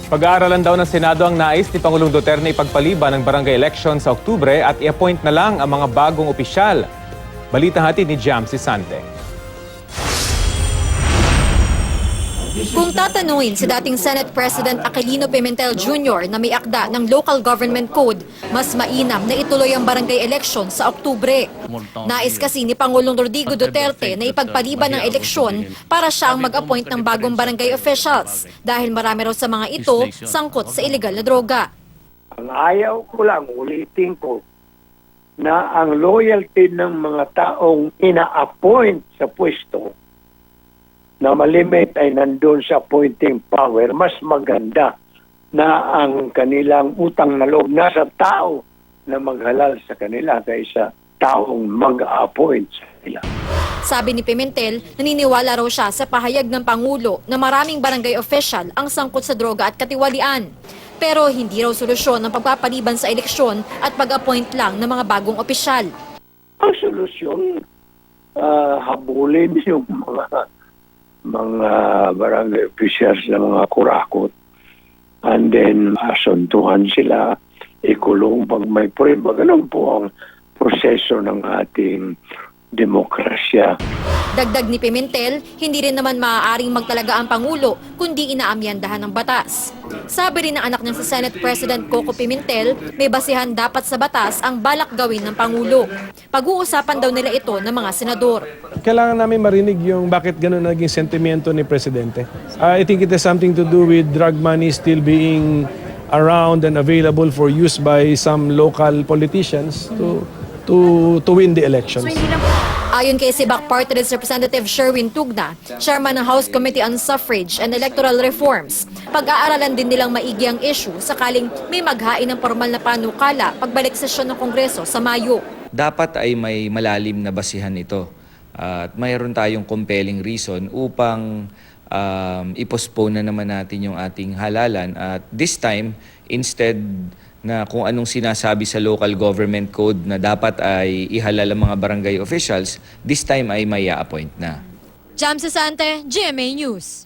Pag-aaralan daw ng Senado ang nais ni Pangulong Duterte na ipagpaliban ng barangay election sa Oktubre at i-appoint na lang ang mga bagong opisyal. Balita hatid ni Jam Sante. Kung tatanungin si dating Senate President Aquilino Pimentel Jr. na may akda ng Local Government Code, mas mainam na ituloy ang barangay election sa Oktubre. Nais kasi ni Pangulong Rodrigo Duterte na ipagpaliban ng eleksyon para siya ang mag-appoint ng bagong barangay officials dahil marami raw sa mga ito sangkot sa illegal na droga. Ang ayaw ko lang, ulitin ko, na ang loyalty ng mga taong ina-appoint sa pwesto na malimit ay nandun sa appointing power, mas maganda na ang kanilang utang na loob nasa tao na maghalal sa kanila kaysa taong mag-appoint sa kanila. Sabi ni Pimentel, naniniwala raw siya sa pahayag ng Pangulo na maraming barangay official ang sangkot sa droga at katiwalian. Pero hindi raw solusyon ang pagpapaliban sa eleksyon at pag-appoint lang ng mga bagong opisyal. Ang solusyon, habulin yung mga barangay officials na mga kurakot, and then asuntuhan sila, ikulong pag may prueba. Ganun po ang proseso ng ating demokrasya. Dagdag ni Pimentel, hindi rin naman maaaring magtalaga ang Pangulo kundi inaamyandahan ng batas. Sabi rin ng anak niya sa Senate President Coco Pimentel, may basihan dapat sa batas ang balak gawin ng Pangulo. Pag-uusapan daw nila ito ng mga senador. Kailangan namin marinig yung bakit gano'n naging sentimento ni Presidente. I think it has something to do with drug money still being around and available for use by some local politicians to win the elections. Ayon kay Sibak Party List Representative Sherwin Tugna, Chairman ng House Committee on Suffrage and Electoral Reforms, pag-aaralan din nilang maigi ang issue sakaling may maghain ng formal na panukala pagbalik sesyon ng Kongreso sa Mayo. Dapat ay may malalim na basihan ito at mayroon tayong compelling reason upang i-postpone na naman natin yung ating halalan at this time instead na kung anong sinasabi sa local government code na dapat ay ihalal ang mga barangay officials, this time ay may appoint na. Jam Sante, GMA News.